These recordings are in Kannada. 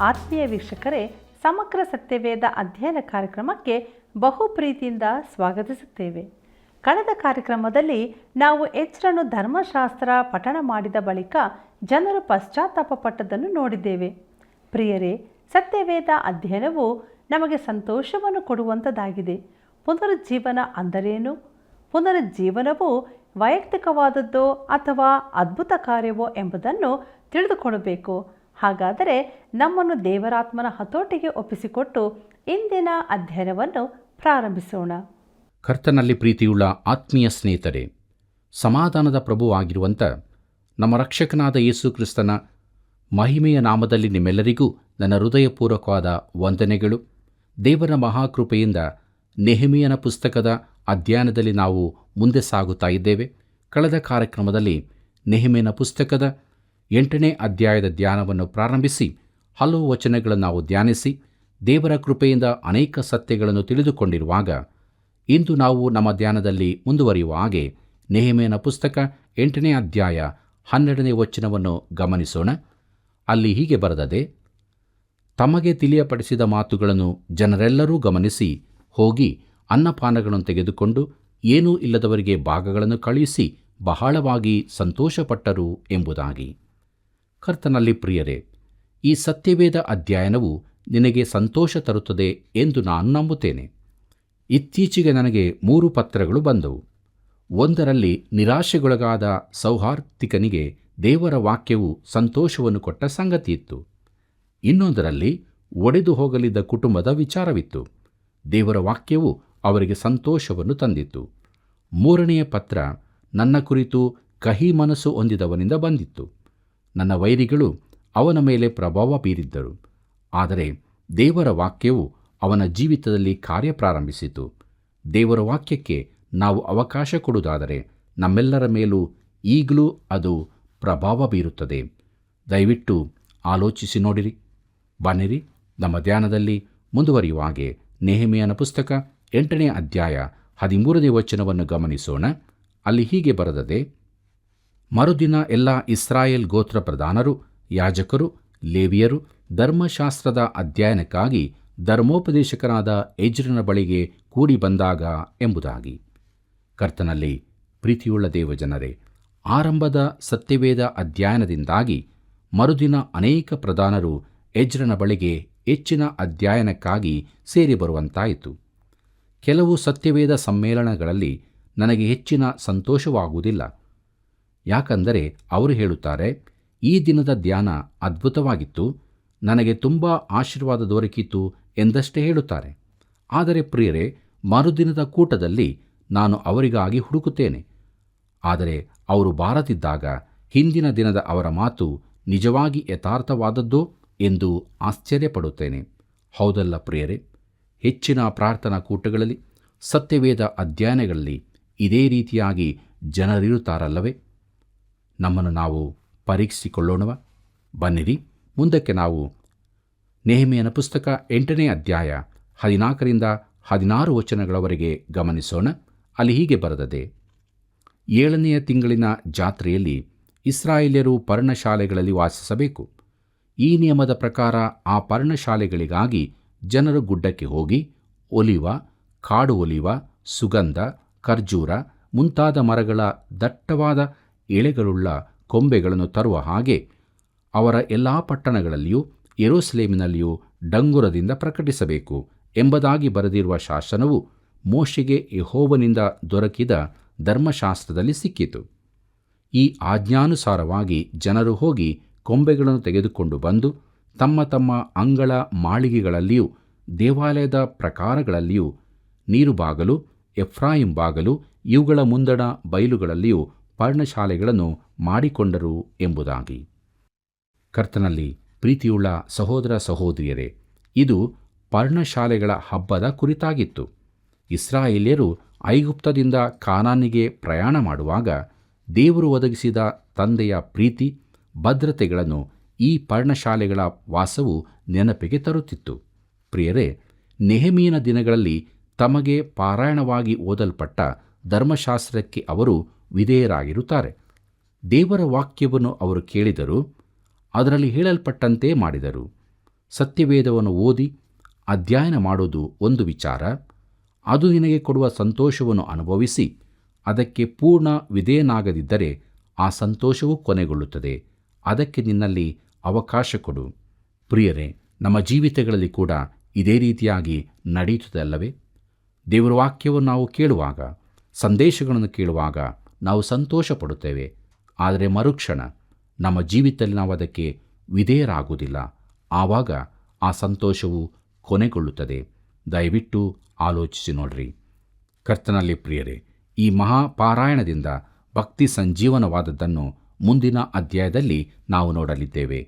ಆತ್ಮೀಯ ವೀಕ್ಷಕರೇ, ಸಮಗ್ರ ಸತ್ಯವೇದ ಅಧ್ಯಯನ ಕಾರ್ಯಕ್ರಮಕ್ಕೆ ಬಹು ಪ್ರೀತಿಯಿಂದ ಸ್ವಾಗತಿಸುತ್ತೇವೆ. ಕಳೆದ ಕಾರ್ಯಕ್ರಮದಲ್ಲಿ ನಾವು ಎಜ್ರನು ಧರ್ಮಶಾಸ್ತ್ರ ಪಠಣ ಮಾಡಿದ ಬಳಿಕ ಜನರು ಪಶ್ಚಾತ್ತಾಪ ಪಟ್ಟದ್ದನ್ನು ನೋಡಿದ್ದೇವೆ. ಪ್ರಿಯರೇ, ಸತ್ಯವೇದ ಅಧ್ಯಯನವು ನಮಗೆ ಸಂತೋಷವನ್ನು ಕೊಡುವಂಥದ್ದಾಗಿದೆ. ಪುನರುಜ್ಜೀವನ ಅಂದರೇನು? ಪುನರುಜ್ಜೀವನವು ವೈಯಕ್ತಿಕವಾದದ್ದೋ ಅಥವಾ ಅದ್ಭುತ ಕಾರ್ಯವೋ ಎಂಬುದನ್ನು ತಿಳಿದುಕೊಳ್ಳಬೇಕು. ಹಾಗಾದರೆ ನಮ್ಮನ್ನು ದೇವರಾತ್ಮನ ಹತೋಟಿಗೆ ಒಪ್ಪಿಸಿಕೊಟ್ಟು ಇಂದಿನ ಅಧ್ಯಯನವನ್ನು ಪ್ರಾರಂಭಿಸೋಣ. ಕರ್ತನಲ್ಲಿ ಪ್ರೀತಿಯುಳ್ಳ ಆತ್ಮೀಯ ಸ್ನೇಹಿತರೆ, ಸಮಾಧಾನದ ಪ್ರಭುವಾಗಿರುವಂಥ ನಮ್ಮ ರಕ್ಷಕನಾದ ಯೇಸು ಕ್ರಿಸ್ತನ ಮಹಿಮೆಯ ನಾಮದಲ್ಲಿ ನಿಮ್ಮೆಲ್ಲರಿಗೂ ನನ್ನ ಹೃದಯಪೂರ್ವಕವಾದ ವಂದನೆಗಳು. ದೇವರ ಮಹಾಕೃಪೆಯಿಂದ ನೆಹೆಮೀಯನ ಪುಸ್ತಕದ ಅಧ್ಯಯನದಲ್ಲಿ ನಾವು ಮುಂದೆ ಸಾಗುತ್ತಾ ಇದ್ದೇವೆ. ಕಳೆದ ಕಾರ್ಯಕ್ರಮದಲ್ಲಿ ನೆಹೆಮೀಯನ ಪುಸ್ತಕದ 8ನೇ ಅಧ್ಯಾಯದ ಧ್ಯಾನವನ್ನು ಪ್ರಾರಂಭಿಸಿ ಹಲವು ವಚನಗಳನ್ನು ನಾವು ಧ್ಯಾನಿಸಿ ದೇವರ ಕೃಪೆಯಿಂದ ಅನೇಕ ಸತ್ಯಗಳನ್ನು ತಿಳಿದುಕೊಂಡಿರುವಾಗ, ಇಂದು ನಾವು ನಮ್ಮ ಧ್ಯಾನದಲ್ಲಿ ಮುಂದುವರಿಯುವ ಹಾಗೆ ನೆಹೆಮೀಯನ ಪುಸ್ತಕ 8ನೇ ಅಧ್ಯಾಯ 12ನೇ ವಚನವನ್ನು ಗಮನಿಸೋಣ. ಅಲ್ಲಿ ಹೀಗೆ ಬರೆದದೆ: ತಮಗೆ ತಿಳಿಯಪಡಿಸಿದ ಮಾತುಗಳನ್ನು ಜನರೆಲ್ಲರೂ ಗಮನಿಸಿ ಹೋಗಿ ಅನ್ನಪಾನಗಳನ್ನು ತೆಗೆದುಕೊಂಡು ಏನೂ ಇಲ್ಲದವರಿಗೆ ಭಾಗಗಳನ್ನು ಕಳುಹಿಸಿ ಬಹಳವಾಗಿ ಸಂತೋಷಪಟ್ಟರು ಎಂಬುದಾಗಿ. ಕರ್ತನಲ್ಲಿ ಪ್ರಿಯರೇ, ಈ ಸತ್ಯವೇದ ಅಧ್ಯಯನವು ನಿನಗೆ ಸಂತೋಷ ತರುತ್ತದೆ ಎಂದು ನಾನು ನಂಬುತ್ತೇನೆ. ಇತ್ತೀಚೆಗೆ ನನಗೆ 3 ಪತ್ರಗಳು ಬಂದವು. ಒಂದರಲ್ಲಿ ನಿರಾಶೆಗೊಳಗಾದ ಸೌಹಾರ್ದಿಕನಿಗೆ ದೇವರ ವಾಕ್ಯವು ಸಂತೋಷವನ್ನು ಕೊಟ್ಟ ಸಂಗತಿಯಿತ್ತು. ಇನ್ನೊಂದರಲ್ಲಿ ಒಡೆದು ಹೋಗಲಿದ್ದ ಕುಟುಂಬದ ವಿಚಾರವಿತ್ತು. ದೇವರ ವಾಕ್ಯವು ಅವರಿಗೆ ಸಂತೋಷವನ್ನು ತಂದಿತ್ತು. 3ನೆಯ ಪತ್ರ ನನ್ನ ಕುರಿತು ಕಹಿ ಮನಸ್ಸು ಹೊಂದಿದವನಿಂದ ಬಂದಿತ್ತು. ನನ್ನ ವೈರಿಗಳು ಅವನ ಮೇಲೆ ಪ್ರಭಾವ ಬೀರಿದ್ದರು, ಆದರೆ ದೇವರ ವಾಕ್ಯವು ಅವನ ಜೀವಿತದಲ್ಲಿ ಕಾರ್ಯ ಪ್ರಾರಂಭಿಸಿತು. ದೇವರ ವಾಕ್ಯಕ್ಕೆ ನಾವು ಅವಕಾಶ ಕೊಡುವುದಾದರೆ ನಮ್ಮೆಲ್ಲರ ಮೇಲೂ ಈಗಲೂ ಅದು ಪ್ರಭಾವ ಬೀರುತ್ತದೆ. ದಯವಿಟ್ಟು ಆಲೋಚಿಸಿ ನೋಡಿರಿ. ಬನ್ನಿರಿ, ನಮ್ಮ ಧ್ಯಾನದಲ್ಲಿ ಮುಂದುವರಿಯುವ ಹಾಗೆ ನೆಹೆಮೀಯನ ಪುಸ್ತಕ 8ನೇ ಅಧ್ಯಾಯ 13ನೇ ವಚನವನ್ನು ಗಮನಿಸೋಣ. ಅಲ್ಲಿ ಹೀಗೆ ಬರೆದದೆ: ಮರುದಿನ ಎಲ್ಲ ಇಸ್ರಾಯೇಲ್ ಗೋತ್ರ ಪ್ರಧಾನರು, ಯಾಜಕರು, ಲೇವಿಯರು ಧರ್ಮಶಾಸ್ತ್ರದ ಅಧ್ಯಯನಕ್ಕಾಗಿ ಧರ್ಮೋಪದೇಶಕನಾದ ಎಜ್ರನ ಬಳಿಗೆ ಕೂಡಿ ಬಂದಾಗ ಎಂಬುದಾಗಿ. ಕರ್ತನಲ್ಲಿ ಪ್ರೀತಿಯುಳ್ಳ ದೇವಜನರೇ, ಆರಂಭದ ಸತ್ಯವೇದ ಅಧ್ಯಯನದಿಂದಾಗಿ ಮರುದಿನ ಅನೇಕ ಪ್ರಧಾನರು ಎಜ್ರನ ಬಳಿಗೆ ಹೆಚ್ಚಿನ ಅಧ್ಯಯನಕ್ಕಾಗಿ ಸೇರಿ ಬರುವಂತಾಯಿತು. ಕೆಲವು ಸತ್ಯವೇದ ಸಮ್ಮೇಳನಗಳಲ್ಲಿ ನನಗೆ ಹೆಚ್ಚಿನ ಸಂತೋಷವಾಗುವುದಿಲ್ಲ. ಯಾಕಂದರೆ ಅವರು ಹೇಳುತ್ತಾರೆ, ಈ ದಿನದ ಧ್ಯಾನ ಅದ್ಭುತವಾಗಿತ್ತು, ನನಗೆ ತುಂಬ ಆಶೀರ್ವಾದ ದೊರಕಿತು ಎಂದಷ್ಟೇ ಹೇಳುತ್ತಾರೆ. ಆದರೆ ಪ್ರಿಯರೇ, ಮರುದಿನದ ಕೂಟದಲ್ಲಿ ನಾನು ಅವರಿಗಾಗಿ ಹುಡುಕುತ್ತೇನೆ. ಆದರೆ ಅವರು ಬಾರದಿದ್ದಾಗ ಹಿಂದಿನ ದಿನದ ಅವರ ಮಾತು ನಿಜವಾಗಿ ಯಥಾರ್ಥವಾದದ್ದೋ ಎಂದು ಆಶ್ಚರ್ಯಪಡುತ್ತೇನೆ. ಹೌದಲ್ಲ ಪ್ರಿಯರೇ? ಹೆಚ್ಚಿನ ಪ್ರಾರ್ಥನಾ ಕೂಟಗಳಲ್ಲಿ, ಸತ್ಯವೇದ ಅಧ್ಯಯನಗಳಲ್ಲಿ ಇದೇ ರೀತಿಯಾಗಿ ಜನರಿರುತ್ತಾರಲ್ಲವೇ? ನಮ್ಮನ್ನು ನಾವು ಪರೀಕ್ಷಿಸಿಕೊಳ್ಳೋಣವ. ಬನ್ನಿರಿ, ಮುಂದಕ್ಕೆ ನಾವು ನೆಹೆಮೀಯನ ಪುಸ್ತಕ 8ನೇ ಅಧ್ಯಾಯ 14ರಿಂದ 16 ವಚನಗಳವರೆಗೆ ಗಮನಿಸೋಣ. ಅಲ್ಲಿ ಹೀಗೆ ಬರೆದದೆ: 7ನೆಯ ತಿಂಗಳಿನ ಜಾತ್ರೆಯಲ್ಲಿ ಇಸ್ರಾಯೇಲ್ಯರು ಪರ್ಣಶಾಲೆಗಳಲ್ಲಿ ವಾಸಿಸಬೇಕು. ಈ ನಿಯಮದ ಪ್ರಕಾರ ಆ ಪರ್ಣಶಾಲೆಗಳಿಗಾಗಿ ಜನರು ಗುಡ್ಡಕ್ಕೆ ಹೋಗಿ ಒಲಿವ, ಕಾಡು ಒಲಿವ, ಸುಗಂಧ, ಖರ್ಜೂರ ಮುಂತಾದ ಮರಗಳ ದಟ್ಟವಾದ ಎಳೆಗಳುಳ್ಳ ಕೊಂಬೆಗಳನ್ನು ತರುವ ಹಾಗೆ ಅವರ ಎಲ್ಲ ಪಟ್ಟಣಗಳಲ್ಲಿಯೂ ಯೆರೂಸಲೇಮಿನಲ್ಲಿಯೂ ಡಂಗುರದಿಂದ ಪ್ರಕಟಿಸಬೇಕು ಎಂಬುದಾಗಿ ಬರೆದಿರುವ ಶಾಸನವು ಮೋಶೆಗೆ ಯೆಹೋವನಿಂದ ದೊರಕಿದ ಧರ್ಮಶಾಸ್ತ್ರದಲ್ಲಿ ಸಿಕ್ಕಿತು. ಈ ಆಜ್ಞಾನುಸಾರವಾಗಿ ಜನರು ಹೋಗಿ ಕೊಂಬೆಗಳನ್ನು ತೆಗೆದುಕೊಂಡು ಬಂದು ತಮ್ಮ ತಮ್ಮ ಅಂಗಳ ಮಾಳಿಗೆಗಳಲ್ಲಿಯೂ ದೇವಾಲಯದ ಪ್ರಕಾರಗಳಲ್ಲಿಯೂ ನೀರುಬಾಗಲು, ಎಫ್ರಾಯಿಂ ಬಾಗಲು ಇವುಗಳ ಮುಂದಣ ಬಯಲುಗಳಲ್ಲಿಯೂ ಪರ್ಣಶಾಲೆಗಳನ್ನು ಮಾಡಿಕೊಂಡರು ಎಂಬುದಾಗಿ. ಕರ್ತನಲ್ಲಿ ಪ್ರೀತಿಯುಳ್ಳ ಸಹೋದರ ಸಹೋದರಿಯರೇ, ಇದು ಪರ್ಣಶಾಲೆಗಳ ಹಬ್ಬದ ಕುರಿತಾಗಿತ್ತು. ಇಸ್ರಾಯೇಲ್ಯರು ಐಗುಪ್ತದಿಂದ ಕಾನಾನಿಗೆ ಪ್ರಯಾಣ ಮಾಡುವಾಗ ದೇವರು ಒದಗಿಸಿದ ತಂದೆಯ ಪ್ರೀತಿ ಭದ್ರತೆಗಳನ್ನು ಈ ಪರ್ಣಶಾಲೆಗಳ ವಾಸವು ನೆನಪಿಗೆ ತರುತ್ತಿತ್ತು. ಪ್ರಿಯರೇ, ನೆಹೆಮೀಯನ ದಿನಗಳಲ್ಲಿ ತಮಗೆ ಪಾರಾಯಣವಾಗಿ ಓದಲ್ಪಟ್ಟ ಧರ್ಮಶಾಸ್ತ್ರಕ್ಕೆ ಅವರು ವಿಧೇಯರಾಗಿರುತ್ತಾರೆ. ದೇವರ ವಾಕ್ಯವನ್ನು ಅವರು ಕೇಳಿದರು, ಅದರಲ್ಲಿ ಹೇಳಲ್ಪಟ್ಟಂತೆ ಮಾಡಿದರು. ಸತ್ಯವೇದವನ್ನು ಓದಿ ಅಧ್ಯಯನ ಮಾಡೋದು ಒಂದು ವಿಚಾರ. ಅದು ನಿನಗೆ ಕೊಡುವ ಸಂತೋಷವನ್ನು ಅನುಭವಿಸಿ ಅದಕ್ಕೆ ಪೂರ್ಣ ವಿಧೇಯನಾಗದಿದ್ದರೆ ಆ ಸಂತೋಷವೂ ಕೊನೆಗೊಳ್ಳುತ್ತದೆ. ಅದಕ್ಕೆ ನಿನ್ನಲ್ಲಿ ಅವಕಾಶ ಕೊಡು. ಪ್ರಿಯರೇ, ನಮ್ಮ ಜೀವಿತಗಳಲ್ಲಿ ಕೂಡ ಇದೇ ರೀತಿಯಾಗಿ ನಡೆಯುತ್ತದಲ್ಲವೇ? ದೇವರ ವಾಕ್ಯವನ್ನು ನಾವು ಕೇಳುವಾಗ, ಸಂದೇಶಗಳನ್ನು ಕೇಳುವಾಗ ನಾವು ಸಂತೋಷ ಪಡುತ್ತೇವೆ. ಆದರೆ ಮರುಕ್ಷಣ ನಮ್ಮ ಜೀವಿತದಲ್ಲಿ ನಾವು ಅದಕ್ಕೆ ವಿಧೇಯರಾಗುವುದಿಲ್ಲ. ಆವಾಗ ಆ ಸಂತೋಷವು ಕೊನೆಗೊಳ್ಳುತ್ತದೆ. ದಯವಿಟ್ಟು ಆಲೋಚಿಸಿ ನೋಡ್ರಿ. ಕರ್ತನಲ್ಲಿ ಪ್ರಿಯರೇ, ಈ ಮಹಾಪಾರಾಯಣದಿಂದ ಭಕ್ತಿ ಸಂಜೀವನವಾದದ್ದನ್ನು ಮುಂದಿನ ಅಧ್ಯಾಯದಲ್ಲಿ ನಾವು ನೋಡಲಿದ್ದೇವೆ.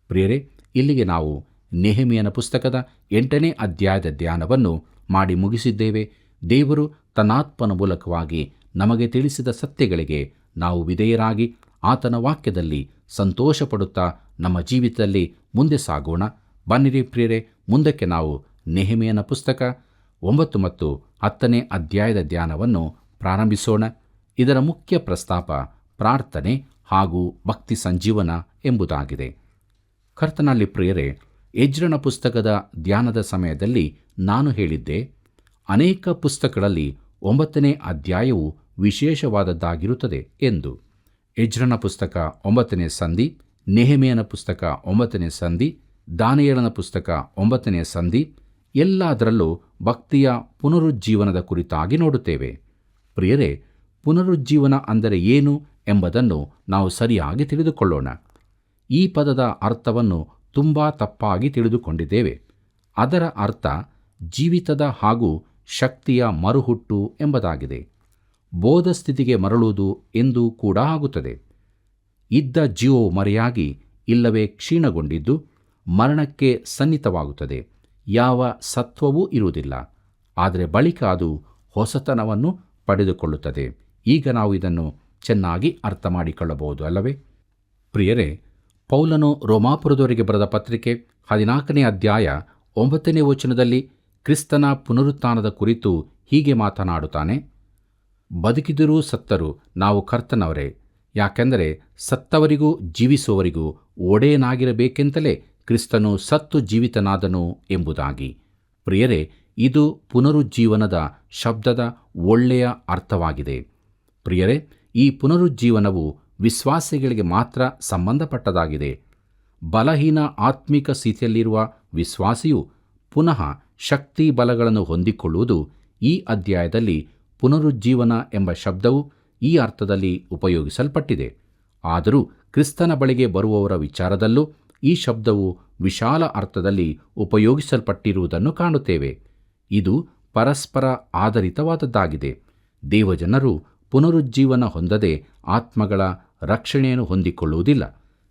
ಪ್ರಿಯರೇ, ಇಲ್ಲಿಗೆ ನಾವು ನೆಹೆಮೀಯನ ಪುಸ್ತಕದ 8ನೇ ಅಧ್ಯಾಯದ ಧ್ಯಾನವನ್ನು ಮಾಡಿ ಮುಗಿಸಿದ್ದೇವೆ. ದೇವರು ತನ್ನಾತ್ಮನ ಮೂಲಕವಾಗಿ ನಮಗೆ ತಿಳಿಸಿದ ಸತ್ಯಗಳಿಗೆ ನಾವು ವಿಧೇಯರಾಗಿ ಆತನ ವಾಕ್ಯದಲ್ಲಿ ಸಂತೋಷ ಪಡುತ್ತಾ ನಮ್ಮ ಜೀವಿತದಲ್ಲಿ ಮುಂದೆ ಸಾಗೋಣ. ಬನ್ನಿರಿ ಪ್ರಿಯರೇ, ಮುಂದಕ್ಕೆ ನಾವು ನೆಹೆಮೀಯನ ಪುಸ್ತಕ 9 ಮತ್ತು 10ನೇ ಅಧ್ಯಾಯದ ಧ್ಯಾನವನ್ನು ಪ್ರಾರಂಭಿಸೋಣ. ಇದರ ಮುಖ್ಯ ಪ್ರಸ್ತಾಪ ಪ್ರಾರ್ಥನೆ ಹಾಗೂ ಭಕ್ತಿ ಸಂಜೀವನ ಎಂಬುದಾಗಿದೆ. ಕರ್ತನಲ್ಲಿ ಪ್ರಿಯರೇ, ಎಜ್ರನ ಪುಸ್ತಕದ ಧ್ಯಾನದ ಸಮಯದಲ್ಲಿ ನಾನು ಹೇಳಿದ್ದೆ, ಅನೇಕ ಪುಸ್ತಕಗಳಲ್ಲಿ 9ನೇ ಅಧ್ಯಾಯವು ವಿಶೇಷವಾದದ್ದಾಗಿರುತ್ತದೆ ಎಂದು. ಎಜ್ರನ ಪುಸ್ತಕ 9ನೇ ಸಂಧಿ, ನೆಹೆಮೀಯನ ಪುಸ್ತಕ 9ನೇ ಸಂಧಿ, ದಾನಿಯೇಲನ ಪುಸ್ತಕ 9ನೇ ಸಂಧಿ ಎಲ್ಲದರಲ್ಲೂ ಭಕ್ತಿಯ ಪುನರುಜ್ಜೀವನದ ಕುರಿತಾಗಿ ನೋಡುತ್ತೇವೆ. ಪ್ರಿಯರೇ, ಪುನರುಜ್ಜೀವನ ಅಂದರೆ ಏನು ಎಂಬುದನ್ನು ನಾವು ಸರಿಯಾಗಿ ತಿಳಿದುಕೊಳ್ಳೋಣ. ಈ ಪದದ ಅರ್ಥವನ್ನು ತುಂಬ ತಪ್ಪಾಗಿ ತಿಳಿದುಕೊಂಡಿದ್ದೇವೆ. ಅದರ ಅರ್ಥ ಜೀವಿತದ ಹಾಗೂ ಶಕ್ತಿಯ ಮರುಹುಟ್ಟು ಎಂಬುದಾಗಿದೆ. ಬೋಧ ಸ್ಥಿತಿಗೆ ಮರಳುವುದು ಎಂದು ಕೂಡ ಆಗುತ್ತದೆ. ಇದ್ದ ಜೀವವು ಮರೆಯಾಗಿ ಇಲ್ಲವೇ ಕ್ಷೀಣಗೊಂಡಿದ್ದು ಮರಣಕ್ಕೆ ಸನ್ನಿಹಿತವಾಗುತ್ತದೆ. ಯಾವ ಸತ್ವವೂ ಇರುವುದಿಲ್ಲ. ಆದರೆ ಬಳಿಕ ಅದು ಹೊಸತನವನ್ನು ಪಡೆದುಕೊಳ್ಳುತ್ತದೆ. ಈಗ ನಾವು ಇದನ್ನು ಚೆನ್ನಾಗಿ ಅರ್ಥ ಮಾಡಿಕೊಳ್ಳಬಹುದು ಅಲ್ಲವೇ? ಪ್ರಿಯರೇ, ಪೌಲನು ರೋಮಾಪುರದವರಿಗೆ ಬರೆದ ಪತ್ರಿಕೆ 14ನೇ ಅಧ್ಯಾಯ 9ನೇ ವಚನದಲ್ಲಿ ಕ್ರಿಸ್ತನ ಪುನರುತ್ಥಾನದ ಕುರಿತು ಹೀಗೆ ಮಾತನಾಡುತ್ತಾನೆ. ಬದುಕಿದರೂ ಸತ್ತರೂ ನಾವು ಕರ್ತನವರೇ, ಯಾಕೆಂದರೆ ಸತ್ತವರಿಗೂ ಜೀವಿಸುವವರಿಗೂ ಒಡೆಯನಾಗಿರಬೇಕೆಂತಲೇ ಕ್ರಿಸ್ತನು ಸತ್ತು ಜೀವಿತನಾದನು ಎಂಬುದಾಗಿ. ಪ್ರಿಯರೇ, ಇದು ಪುನರುಜ್ಜೀವನದ ಶಬ್ದದ ಒಳ್ಳೆಯ ಅರ್ಥವಾಗಿದೆ. ಪ್ರಿಯರೇ, ಈ ಪುನರುಜ್ಜೀವನವು ವಿಶ್ವಾಸಿಗಳಿಗೆ ಮಾತ್ರ ಸಂಬಂಧಪಟ್ಟದಾಗಿದೆ. ಬಲಹೀನ ಆತ್ಮಿಕ ಸ್ಥಿತಿಯಲ್ಲಿರುವ ವಿಶ್ವಾಸಿಯು ಪುನಃ ಶಕ್ತಿ ಬಲಗಳನ್ನು ಹೊಂದಿಕೊಳ್ಳುವುದು ಈ ಅಧ್ಯಾಯದಲ್ಲಿ ಪುನರುಜ್ಜೀವನ ಎಂಬ ಶಬ್ದವು ಈ ಅರ್ಥದಲ್ಲಿ ಉಪಯೋಗಿಸಲ್ಪಟ್ಟಿದೆ. ಆದರೂ ಕ್ರಿಸ್ತನ ಬಳಿಗೆ ಬರುವವರ ವಿಚಾರದಲ್ಲೂ ಈ ಶಬ್ದವು ವಿಶಾಲ ಅರ್ಥದಲ್ಲಿ ಉಪಯೋಗಿಸಲ್ಪಟ್ಟಿರುವುದನ್ನು ಕಾಣುತ್ತೇವೆ. ಇದು ಪರಸ್ಪರ ಆಧಾರಿತವಾದದ್ದಾಗಿದೆ. ದೇವಜನರು ಪುನರುಜ್ಜೀವನ ಹೊಂದದೆ ಆತ್ಮಗಳ ರಕ್ಷಣೆಯನ್ನು ಹೊಂದಿಕೊಳ್ಳುವುದಿಲ್ಲ.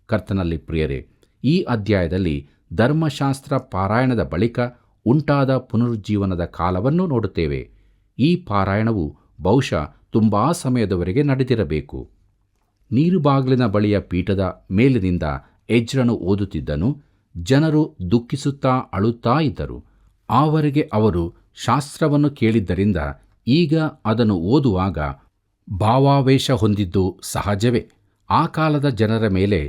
ಕರ್ತನಲ್ಲಿ ಪ್ರಿಯರೇ, ಈ ಅಧ್ಯಾಯದಲ್ಲಿ ಧರ್ಮಶಾಸ್ತ್ರ ಪಾರಾಯಣದ ಬಳಿಕ ಉಂಟಾದ ಪುನರುಜ್ಜೀವನದ ಕಾಲವನ್ನು ನೋಡುತ್ತೇವೆ. ಈ ಪಾರಾಯಣವು ಬಹುಶಃ ತುಂಬ ಸಮಯದವರೆಗೆ ನಡೆದಿರಬೇಕು. ನೀರುಬಾಗಿಲಿನ ಬಳಿಯ ಪೀಠದ ಮೇಲಿನಿಂದ ಎಜ್ರನು ಓದುತ್ತಿದ್ದನು. ಜನರು ದುಃಖಿಸುತ್ತಾ ಅಳುತ್ತಾ ಇದ್ದರು. ಆವರೆಗೆ ಅವರು ಶಾಸ್ತ್ರವನ್ನು ಕೇಳಿದ್ದರಿಂದ ಈಗ ಅದನ್ನು ಓದುವಾಗ ಭಾವಾವೇಶ ಹೊಂದಿದ್ದು ಸಹಜವೇ. ಆ ಕಾಲದ ಜನರ ಮೇಲೆ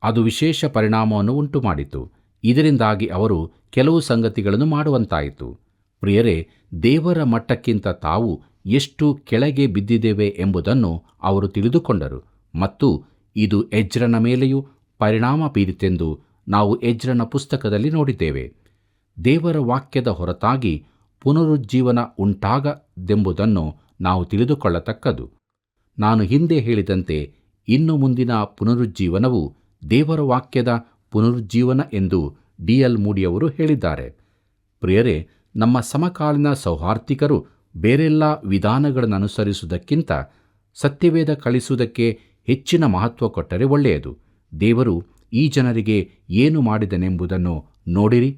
ಅದು ವಿಶೇಷ ಪರಿಣಾಮವನ್ನು ಉಂಟುಮಾಡಿತು. ಇದರಿಂದಾಗಿ ಅವರು ಕೆಲವು ಸಂಗತಿಗಳನ್ನು ಮಾಡುವಂತಾಯಿತು. ಪ್ರಿಯರೇ, ದೇವರ ಮಟ್ಟಕ್ಕಿಂತ ತಾವು ಎಷ್ಟು ಕೆಳಗೆ ಬಿದ್ದಿದ್ದೇವೆ ಎಂಬುದನ್ನು ಅವರು ತಿಳಿದುಕೊಂಡರು ಮತ್ತು ಇದು ಎಜ್ರನ ಮೇಲೆಯೂ ಪರಿಣಾಮ ಬೀರಿತೆಂದು ನಾವು ಎಜ್ರನ ಪುಸ್ತಕದಲ್ಲಿ ನೋಡಿದ್ದೇವೆ. ದೇವರ ವಾಕ್ಯದ ಹೊರತಾಗಿ ಪುನರುಜ್ಜೀವನ ಉಂಟಾಗದೆಂಬುದನ್ನು ನಾವು ತಿಳಿದುಕೊಳ್ಳತಕ್ಕದ್ದು. ನಾನು ಹಿಂದೆ ಹೇಳಿದಂತೆ ಇನ್ನು ಮುಂದಿನ ಪುನರುಜ್ಜೀವನವು ದೇವರ ವಾಕ್ಯದ ಪುನರುಜ್ಜೀವನ ಎಂದು ಡಿ.ಎಲ್. ಮೂಡಿಯವರು ಹೇಳಿದ್ದಾರೆ. ಪ್ರಿಯರೇ, ನಮ್ಮ ಸಮಕಾಲೀನ ಸೌಹಾರ್ದಿಕರು ಬೇರೆಲ್ಲ ವಿಧಾನಗಳನ್ನು ಅನುಸರಿಸುವುದಕ್ಕಿಂತ ಸತ್ಯವೇದ ಕಲಿಸುವುದಕ್ಕೆ ಹೆಚ್ಚಿನ ಮಹತ್ವ ಕೊಟ್ಟರೆ ಒಳ್ಳೆಯದು. ದೇವರು ಈ ಜನರಿಗೆ ಏನು ಮಾಡಿದನೆಂಬುದನ್ನು ನೋಡಿರಿ.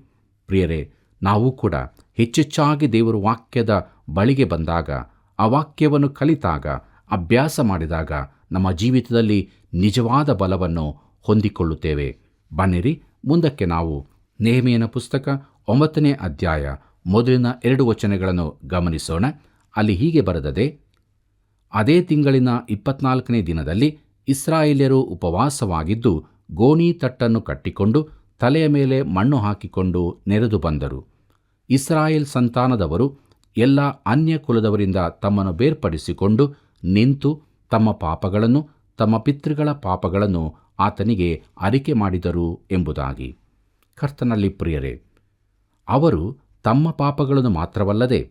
ಪ್ರಿಯರೇ, ನಾವು ಕೂಡ ಹೆಚ್ಚೆಚ್ಚಾಗಿ ದೇವರ ವಾಕ್ಯದ ಬಳಿಗೆ ಬಂದಾಗ, ಆ ವಾಕ್ಯವನ್ನು ಕಲಿತಾಗ, ಅಭ್ಯಾಸ ಮಾಡಿದಾಗ ನಮ್ಮ ಜೀವಿತದಲ್ಲಿ ನಿಜವಾದ ಬಲವನ್ನು ಹೊಂದಿಕೊಳ್ಳುತ್ತೇವೆ. ಬನ್ನಿರಿ, ಮುಂದಕ್ಕೆ ನಾವು ನೆಹೆಮೀಯನ ಪುಸ್ತಕ 9ನೇ ಅಧ್ಯಾಯ ಮೊದಲಿನ 2 ವಚನಗಳನ್ನು ಗಮನಿಸೋಣ. ಅಲ್ಲಿ ಹೀಗೆ ಬರೆದದೆ: ಅದೇ ತಿಂಗಳಿನ 24ನೇ ದಿನದಲ್ಲಿ ಇಸ್ರಾಯೇಲ್ಯರು ಉಪವಾಸವಾಗಿದ್ದು ಗೋಣಿ ತಟ್ಟನ್ನು ಕಟ್ಟಿಕೊಂಡು ತಲೆಯ ಮೇಲೆ ಮಣ್ಣು ಹಾಕಿಕೊಂಡು ನೆರೆದು ಬಂದರು. ಇಸ್ರಾಯೇಲ್ ಸಂತಾನದವರು ಎಲ್ಲ ಅನ್ಯ ಕುಲದವರಿಂದ ತಮ್ಮನ್ನು ಬೇರ್ಪಡಿಸಿಕೊಂಡು ನಿಂತು ತಮ್ಮ ಪಾಪಗಳನ್ನು, ತಮ್ಮ ಪಿತೃಗಳ ಪಾಪಗಳನ್ನು ಆತನಿಗೆ ಅರಿಕೆ ಮಾಡಿದರು ಎಂಬುದಾಗಿ. ಕರ್ತನಲ್ಲಿ ಪ್ರಿಯರೇ, ಅವರು ತಮ್ಮ ಪಾಪಗಳನ್ನು ಮಾತ್ರವಲ್ಲದೆ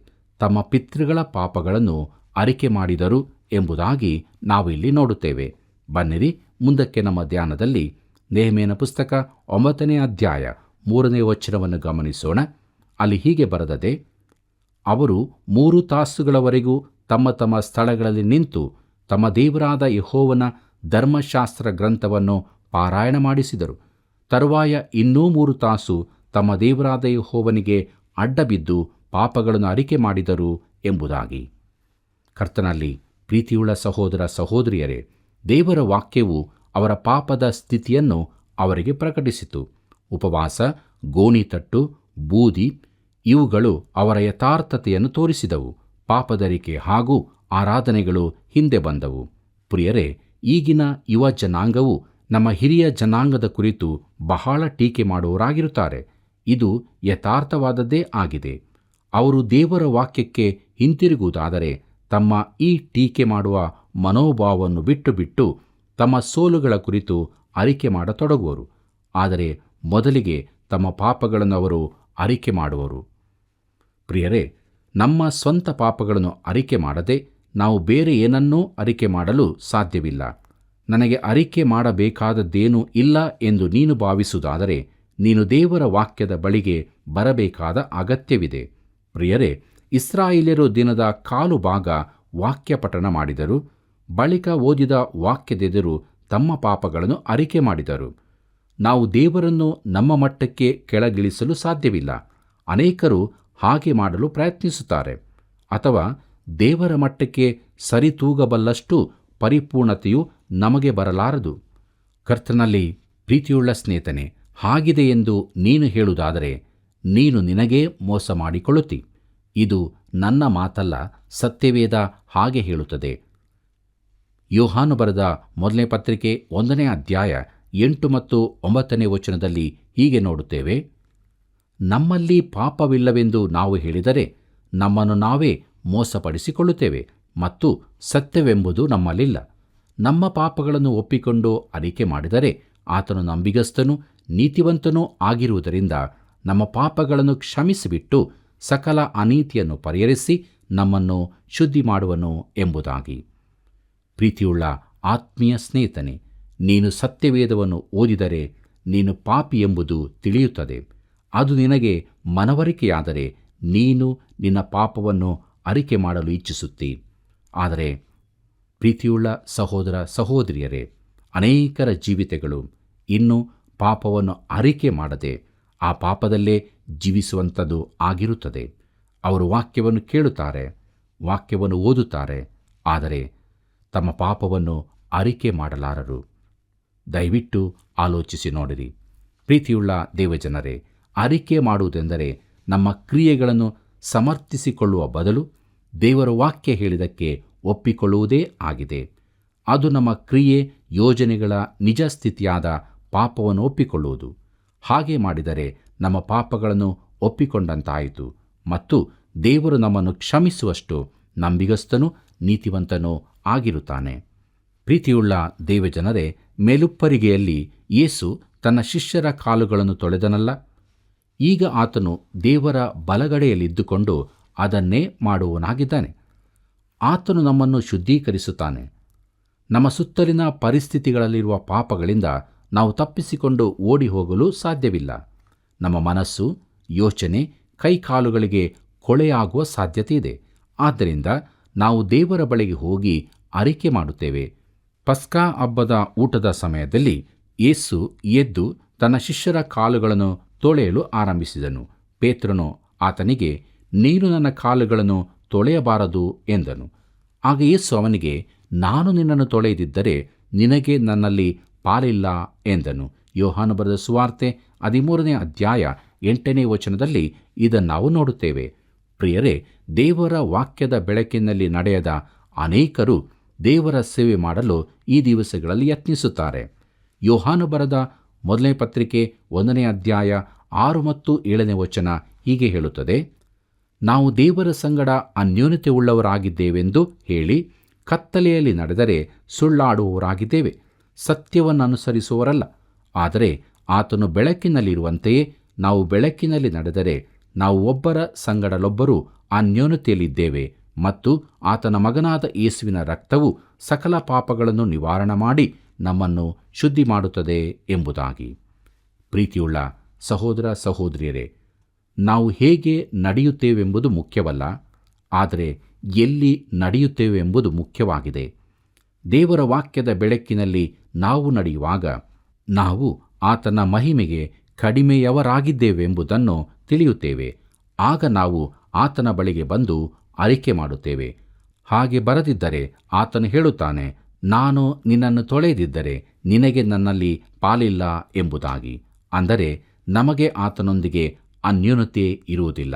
ತಮ್ಮ ಪಿತೃಗಳ ಪಾಪಗಳನ್ನು ಅರಿಕೆ ಮಾಡಿದರು ಎಂಬುದಾಗಿ ನಾವಿಲ್ಲಿ ನೋಡುತ್ತೇವೆ. ಬನ್ನಿರಿ, ಮುಂದಕ್ಕೆ ನಮ್ಮ ಧ್ಯಾನದಲ್ಲಿ ನೆಹೆಮೀಯನ ಪುಸ್ತಕ 9ನೇ ಅಧ್ಯಾಯ 3ನೇ ವಚನವನ್ನು ಗಮನಿಸೋಣ. ಅಲ್ಲಿ ಹೀಗೆ ಬರೆದದೆ: ಅವರು 3 ತಾಸುಗಳವರೆಗೂ ತಮ್ಮ ತಮ್ಮ ಸ್ಥಳಗಳಲ್ಲಿ ನಿಂತು ತಮ್ಮ ದೇವರಾದ ಯೆಹೋವನ ಧರ್ಮಶಾಸ್ತ್ರ ಗ್ರಂಥವನ್ನು ಪಾರಾಯಣ ಮಾಡಿಸಿದರು. ತರುವಾಯ ಇನ್ನೂ 3 ತಾಸು ತಮ್ಮ ದೇವರಾದ ಯೆಹೋವನಿಗೆ ಅಡ್ಡಬಿದ್ದು ಪಾಪಗಳನ್ನು ಅರಿಕೆ ಮಾಡಿದರು ಎಂಬುದಾಗಿ. ಕರ್ತನಲ್ಲಿ ಪ್ರೀತಿಯುಳ್ಳ ಸಹೋದರ ಸಹೋದರಿಯರೇ, ದೇವರ ವಾಕ್ಯವು ಅವರ ಪಾಪದ ಸ್ಥಿತಿಯನ್ನು ಅವರಿಗೆ ಪ್ರಕಟಿಸಿತು. ಉಪವಾಸ, ಗೋಣಿತಟ್ಟು, ಬೂದಿ ಇವುಗಳು ಅವರ ಯಥಾರ್ಥತೆಯನ್ನು ತೋರಿಸಿದವು. ಪಾಪದರಿಕೆ ಹಾಗೂ ಆರಾಧನೆಗಳು ಹಿಂದೆ ಬಂದವು. ಪ್ರಿಯರೇ, ಈಗಿನ ಯುವ ಜನಾಂಗವು ನಮ್ಮ ಹಿರಿಯ ಜನಾಂಗದ ಕುರಿತು ಬಹಳ ಟೀಕೆ ಮಾಡುವವರಾಗಿರುತ್ತಾರೆ. ಇದು ಯಥಾರ್ಥವಾದದ್ದೇ ಆಗಿದೆ. ಅವರು ದೇವರ ವಾಕ್ಯಕ್ಕೆ ಹಿಂತಿರುಗುವುದಾದರೆ ತಮ್ಮ ಈ ಟೀಕೆ ಮಾಡುವ ಮನೋಭಾವವನ್ನು ಬಿಟ್ಟು ತಮ್ಮ ಸೋಲುಗಳ ಕುರಿತು ಅರಿಕೆ ಮಾಡತೊಡಗುವರು. ಆದರೆ ಮೊದಲಿಗೆ ತಮ್ಮ ಪಾಪಗಳನ್ನು ಅವರು ಅರಿಕೆ ಮಾಡುವರು. ಪ್ರಿಯರೇ, ನಮ್ಮ ಸ್ವಂತ ಪಾಪಗಳನ್ನು ಅರಿಕೆ ಮಾಡದೆ ನಾವು ಬೇರೆ ಏನನ್ನೂ ಅರಿಕೆ ಮಾಡಲು ಸಾಧ್ಯವಿಲ್ಲ. ನನಗೆ ಅರಿಕೆ ಮಾಡಬೇಕಾದದ್ದೇನೂ ಇಲ್ಲ ಎಂದು ನೀನು ಭಾವಿಸುವುದಾದರೆ ನೀನು ದೇವರ ವಾಕ್ಯದ ಬಳಿಗೆ ಬರಬೇಕಾದ ಅಗತ್ಯವಿದೆ. ಪ್ರಿಯರೇ, ಇಸ್ರಾಯೇಲ್ಯರು ದಿನದ ಕಾಲು ಭಾಗ ವಾಕ್ಯ ಪಠಣ ಮಾಡಿದರು. ಬಳಿಕ ಓದಿದ ವಾಕ್ಯದೆದುರು ತಮ್ಮ ಪಾಪಗಳನ್ನು ಅರಿಕೆ ಮಾಡಿದರು. ನಾವು ದೇವರನ್ನು ನಮ್ಮ ಮಟ್ಟಕ್ಕೆ ಕೆಳಗಿಳಿಸಲು ಸಾಧ್ಯವಿಲ್ಲ. ಅನೇಕರು ಹಾಗೆ ಮಾಡಲು ಪ್ರಯತ್ನಿಸುತ್ತಾರೆ. ಅಥವಾ ದೇವರ ಮಟ್ಟಕ್ಕೆ ಸರಿತೂಗಬಲ್ಲಷ್ಟು ಪರಿಪೂರ್ಣತೆಯು ನಮಗೆ ಬರಲಾರದು. ಕರ್ತನಲ್ಲಿ ಪ್ರೀತಿಯುಳ್ಳ ಸ್ನೇಹಿತನೇ, ಹಾಗಿದೆ ಎಂದು ನೀನು ಹೇಳುವುದಾದರೆ ನೀನು ನಿನಗೇ ಮೋಸ ಮಾಡಿಕೊಳ್ಳುತ್ತಿ. ಇದು ನನ್ನ ಮಾತಲ್ಲ, ಸತ್ಯವೇದ ಹಾಗೆ ಹೇಳುತ್ತದೆ. ಯೋಹಾನ ಬರೆದ ಮೊದಲನೇ ಪತ್ರಿಕೆ 1ನೇ ಅಧ್ಯಾಯ 8 ಮತ್ತು 9ನೇ ವಚನದಲ್ಲಿ ಹೀಗೆ ನೋಡುತ್ತೇವೆ: ನಮ್ಮಲ್ಲಿ ಪಾಪವಿಲ್ಲವೆಂದು ನಾವು ಹೇಳಿದರೆ ನಮ್ಮನ್ನು ನಾವೇ ಮೋಸಪಡಿಸಿಕೊಳ್ಳುತ್ತೇವೆ ಮತ್ತು ಸತ್ಯವೆಂಬುದು ನಮ್ಮಲ್ಲಿಲ್ಲ. ನಮ್ಮ ಪಾಪಗಳನ್ನು ಒಪ್ಪಿಕೊಂಡು ಅರಿಕೆ ಮಾಡಿದರೆ ಆತನು ನಂಬಿಗಸ್ತನೂ ನೀತಿವಂತನೂ ಆಗಿರುವುದರಿಂದ ನಮ್ಮ ಪಾಪಗಳನ್ನು ಕ್ಷಮಿಸಿಬಿಟ್ಟು ಸಕಲ ಅನೀತಿಯನ್ನು ಪರಿಹರಿಸಿ ನಮ್ಮನ್ನು ಶುದ್ಧಿ ಮಾಡುವನು ಎಂಬುದಾಗಿ. ಪ್ರೀತಿಯುಳ್ಳ ಆತ್ಮೀಯ ಸ್ನೇಹಿತನೇ, ನೀನು ಸತ್ಯವೇದವನ್ನು ಓದಿದರೆ ನೀನು ಪಾಪಿ ಎಂಬುದು ತಿಳಿಯುತ್ತದೆ. ಅದು ನಿನಗೆ ಮನವರಿಕೆಯಾದರೆ ನೀನು ನಿನ್ನ ಪಾಪವನ್ನು ಅರಿಕೆ ಮಾಡಲು ಇಚ್ಛಿಸುತ್ತಿ. ಆದರೆ ಪ್ರೀತಿಯುಳ್ಳ ಸಹೋದರ ಸಹೋದರಿಯರೇ, ಅನೇಕರ ಜೀವಿತಗಳು ಇನ್ನೂ ಪಾಪವನ್ನು ಅರಿಕೆ ಮಾಡದೆ ಆ ಪಾಪದಲ್ಲೇ ಜೀವಿಸುವಂಥದ್ದು ಆಗಿರುತ್ತದೆ. ಅವರು ವಾಕ್ಯವನ್ನು ಕೇಳುತ್ತಾರೆ, ವಾಕ್ಯವನ್ನು ಓದುತ್ತಾರೆ, ಆದರೆ ತಮ್ಮ ಪಾಪವನ್ನು ಅರಿಕೆ ಮಾಡಲಾರರು. ದಯವಿಟ್ಟು ಆಲೋಚಿಸಿ ನೋಡಿರಿ. ಪ್ರೀತಿಯುಳ್ಳ ದೇವಜನರೇ, ಅರಿಕೆ ಮಾಡುವುದೆಂದರೆ ನಮ್ಮ ಕ್ರಿಯೆಗಳನ್ನು ಸಮರ್ಥಿಸಿಕೊಳ್ಳುವ ಬದಲು ದೇವರ ವಾಕ್ಯ ಹೇಳಿದ್ದಕ್ಕೆ ಒಪ್ಪಿಕೊಳ್ಳುವುದೇ ಆಗಿದೆ. ಅದು ನಮ್ಮ ಕ್ರಿಯೆ ಯೋಜನೆಗಳ ನಿಜ ಸ್ಥಿತಿಯಾದ ಪಾಪವನ್ನು ಒಪ್ಪಿಕೊಳ್ಳುವುದು. ಹಾಗೆ ಮಾಡಿದರೆ ನಮ್ಮ ಪಾಪಗಳನ್ನು ಒಪ್ಪಿಕೊಂಡಂತಾಯಿತು ಮತ್ತು ದೇವರು ನಮ್ಮನ್ನು ಕ್ಷಮಿಸುವಷ್ಟು ನಂಬಿಗಸ್ತನೂ ನೀತಿವಂತನೂ ಆಗಿರುತ್ತಾನೆ. ಪ್ರೀತಿಯುಳ್ಳ ದೇವಜನರೇ, ಮೇಲುಪ್ಪರಿಗೆಯಲ್ಲಿ ಯೇಸು ತನ್ನ ಶಿಷ್ಯರ ಕಾಲುಗಳನ್ನು ತೊಳೆದನಲ್ಲ. ಈಗ ಆತನು ದೇವರ ಬಲಗಡೆಯಲ್ಲಿದ್ದುಕೊಂಡು ಅದನ್ನೇ ಮಾಡುವವನಾಗಿದ್ದಾನೆ. ಆತನು ನಮ್ಮನ್ನು ಶುದ್ಧೀಕರಿಸುತ್ತಾನೆ. ನಮ್ಮ ಸುತ್ತಲಿನ ಪರಿಸ್ಥಿತಿಗಳಲ್ಲಿರುವ ಪಾಪಗಳಿಂದ ನಾವು ತಪ್ಪಿಸಿಕೊಂಡು ಓಡಿ ಹೋಗಲು ಸಾಧ್ಯವಿಲ್ಲ. ನಮ್ಮ ಮನಸ್ಸು, ಯೋಚನೆ, ಕೈಕಾಲುಗಳಿಗೆ ಕೊಳೆಯಾಗುವ ಸಾಧ್ಯತೆ ಇದೆ. ಆದ್ದರಿಂದ ನಾವು ದೇವರ ಬಳಿಗೆ ಹೋಗಿ ಅರಿಕೆ ಮಾಡುತ್ತೇವೆ. ಪಸ್ಕಾ ಹಬ್ಬದ ಊಟದ ಸಮಯದಲ್ಲಿ ಯೇಸು ಎದ್ದು ತನ್ನ ಶಿಷ್ಯರ ಕಾಲುಗಳನ್ನು ತೊಳೆಯಲು ಆರಂಭಿಸಿದನು. ಪೇತ್ರನು ಆತನಿಗೆ, ನೀನು ನನ್ನ ಕಾಲುಗಳನ್ನು ತೊಳೆಯಬಾರದು ಎಂದನು. ಆಗ ಯೇಸು ಅವನಿಗೆ, ನಾನು ನಿನ್ನನ್ನು ತೊಳೆಯದಿದ್ದರೆ ನಿನಗೆ ನನ್ನಲ್ಲಿ ಪಾಲಿಲ್ಲ ಎಂದನು. ಯೋಹಾನ ಬರೆದ ಸುವಾರ್ತೆ 13ನೇ ಅಧ್ಯಾಯ 8ನೇ ವಚನದಲ್ಲಿ ಇದನ್ನು ನಾವು ನೋಡುತ್ತೇವೆ. ಪ್ರಿಯರೇ, ದೇವರ ವಾಕ್ಯದ ಬೆಳಕಿನಲ್ಲಿ ನಡೆಯದ ಅನೇಕರು ದೇವರ ಸೇವೆ ಮಾಡಲು ಈ ದಿವಸಗಳಲ್ಲಿ ಯತ್ನಿಸುತ್ತಾರೆ. ಯೋಹಾನ ಬರೆದ ಮೊದಲನೇ ಪತ್ರಿಕೆ 1ನೇ ಅಧ್ಯಾಯ 6 ಮತ್ತು 7ನೇ ವಚನ ಹೀಗೆ ಹೇಳುತ್ತದೆ, ನಾವು ದೇವರ ಸಂಗಡ ಅನ್ಯೋನ್ಯತೆ ಉಳ್ಳವರಾಗಿದ್ದೇವೆಂದು ಹೇಳಿ ಕತ್ತಲೆಯಲ್ಲಿ ನಡೆದರೆ ಸುಳ್ಳಾಡುವವರಾಗಿದ್ದೇವೆ, ಸತ್ಯವನ್ನು ಅನುಸರಿಸುವವರಲ್ಲ. ಆದರೆ ಆತನು ಬೆಳಕಿನಲ್ಲಿರುವಂತೆಯೇ ನಾವು ಬೆಳಕಿನಲ್ಲಿ ನಡೆದರೆ ನಾವು ಒಬ್ಬರ ಸಂಗಡಲೊಬ್ಬರು ಅನ್ಯೋನ್ಯತೆಯಲ್ಲಿದ್ದೇವೆ ಮತ್ತು ಆತನ ಮಗನಾದ ಯೇಸುವಿನ ರಕ್ತವು ಸಕಲ ಪಾಪಗಳನ್ನು ನಿವಾರಣೆ ಮಾಡಿ ನಮ್ಮನ್ನು ಶುದ್ಧಿ ಮಾಡುತ್ತದೆ ಎಂಬುದಾಗಿ. ಪ್ರೀತಿಯುಳ್ಳ ಸಹೋದರ ಸಹೋದರಿಯರೇ, ನಾವು ಹೇಗೆ ನಡೆಯುತ್ತೇವೆಂಬುದು ಮುಖ್ಯವಲ್ಲ, ಆದರೆ ಎಲ್ಲಿ ನಡೆಯುತ್ತೇವೆಂಬುದು ಮುಖ್ಯವಾಗಿದೆ. ದೇವರ ವಾಕ್ಯದ ಬೆಳಕಿನಲ್ಲಿ ನಾವು ನಡೆಯುವಾಗ ನಾವು ಆತನ ಮಹಿಮೆಗೆ ಕಡಿಮೆಯವರಾಗಿದ್ದೇವೆಂಬುದನ್ನು ತಿಳಿಯುತ್ತೇವೆ. ಆಗ ನಾವು ಆತನ ಬಳಿಗೆ ಬಂದು ಅರಿಕೆ ಮಾಡುತ್ತೇವೆ. ಹಾಗೆ ಬರದಿದ್ದರೆ ಆತನು ಹೇಳುತ್ತಾನೆ, ನಾನು ನಿನ್ನನ್ನು ತೊಳೆದಿದ್ದರೆ ನಿನಗೆ ನನ್ನಲ್ಲಿ ಪಾಲಿಲ್ಲ ಎಂಬುದಾಗಿ. ಅಂದರೆ ನಮಗೆ ಆತನೊಂದಿಗೆ ಅನ್ಯೋನ್ಯತೆ ಇರುವುದಿಲ್ಲ.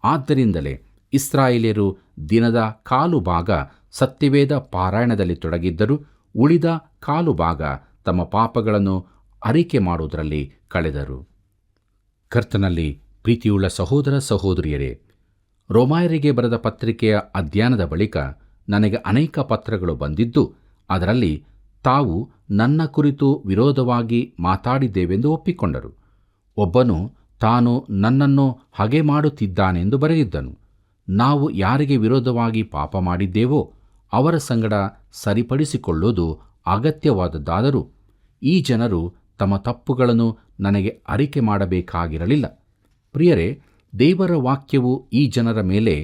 ಆದ್ದರಿಂದಲೇ ಇಸ್ರಾಯೇಲ್ಯರು ದಿನದ ಕಾಲು ಭಾಗ ಸತ್ಯವೇದ ಪಾರಾಯಣದಲ್ಲಿ ತೊಡಗಿದ್ದರೂ ಉಳಿದ ಕಾಲು ಭಾಗ ತಮ್ಮ ಪಾಪಗಳನ್ನು ಅರಿಕೆ ಮಾಡುವುದರಲ್ಲಿ ಕಳೆದರು. ಕರ್ತನಲ್ಲಿ ಪ್ರೀತಿಯುಳ್ಳ ಸಹೋದರ ಸಹೋದರಿಯರೇ, ರೋಮಾಯರಿಗೆ ಬರೆದ ಪತ್ರಿಕೆಯ ಅಧ್ಯಯನದ ಬಳಿಕ ನನಗೆ ಅನೇಕ ಪತ್ರಗಳು ಬಂದಿದ್ದು, ಅದರಲ್ಲಿ ತಾವು ನನ್ನ ಕುರಿತು ವಿರೋಧವಾಗಿ ಮಾತಾಡಿದ್ದೇವೆಂದು ಒಪ್ಪಿಕೊಂಡರು. ಒಬ್ಬನು ತಾನು ನನ್ನನ್ನು ಹಗೆ ಮಾಡುತ್ತಿದ್ದಾನೆಂದು ಬರೆದಿದ್ದನು. ನಾವು ಯಾರಿಗೆ ವಿರೋಧವಾಗಿ ಪಾಪ ಮಾಡಿದ್ದೇವೋ ಅವರ ಸಂಗಡ ಸರಿಪಡಿಸಿಕೊಳ್ಳುವುದು ಅಗತ್ಯವಾದದ್ದಾದರೂ ಈ ಜನರು ತಮ್ಮ ತಪ್ಪುಗಳನ್ನು ನನಗೆ ಅರಿಕೆ ಮಾಡಬೇಕಾಗಿರಲಿಲ್ಲ. ಪ್ರಿಯರೇ, ದೇವರ ವಾಕ್ಯವು ಈ ಜನರ ಮೇಲೆ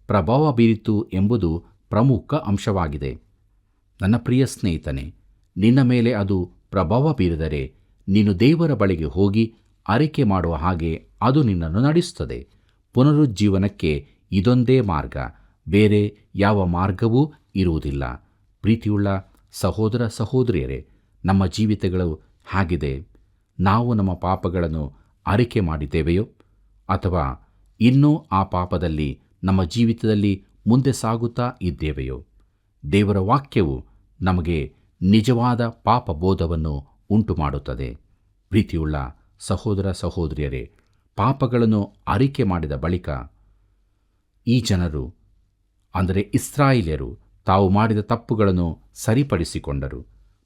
ಪ್ರಭಾವ ಬೀರಿತು ಎಂಬುದು ಪ್ರಮುಖ ಅಂಶವಾಗಿದೆ. ನನ್ನ ಪ್ರಿಯ ಸ್ನೇಹಿತನೇ, ನಿನ್ನ ಮೇಲೆ ಅದು ಪ್ರಭಾವ ಬೀರಿದರೆ ನೀನು ದೇವರ ಬಳಿಗೆ ಹೋಗಿ ಅರಿಕೆ ಮಾಡುವ ಹಾಗೆ ಅದು ನಿನ್ನನ್ನು ನಡೆಸುತ್ತದೆ. ಪುನರುಜ್ಜೀವನಕ್ಕೆ ಇದೊಂದೇ ಮಾರ್ಗ, ಬೇರೆ ಯಾವ ಮಾರ್ಗವೂ ಇರುವುದಿಲ್ಲ. ಪ್ರೀತಿಯುಳ್ಳ ಸಹೋದರ ಸಹೋದರಿಯರೇ, ನಮ್ಮ ಜೀವಿತಗಳು ಹಾಗಿದೆ. ನಾವು ನಮ್ಮ ಪಾಪಗಳನ್ನು ಅರಿಕೆ ಮಾಡಿದ್ದೇವೆಯೋ ಅಥವಾ ಇನ್ನೂ ಆ ಪಾಪದಲ್ಲಿ ನಮ್ಮ ಜೀವಿತದಲ್ಲಿ ಮುಂದೆ ಸಾಗುತ್ತಾ ಇದ್ದೇವೆಯೋ? ದೇವರ ವಾಕ್ಯವು ನಮಗೆ ನಿಜವಾದ ಪಾಪ ಬೋಧವನ್ನು ಉಂಟು ಮಾಡುತ್ತದೆ. ಪ್ರೀತಿಯುಳ್ಳ ಸಹೋದರ ಸಹೋದರಿಯರೇ, ಪಾಪಗಳನ್ನು ಅರಿಕೆ ಮಾಡಿದ ಬಳಿಕ ಈ ಜನರು, ಅಂದರೆ ಇಸ್ರಾಯೇಲ್ಯರು, ತಾವು ಮಾಡಿದ ತಪ್ಪುಗಳನ್ನು ಸರಿಪಡಿಸಿಕೊಂಡರು.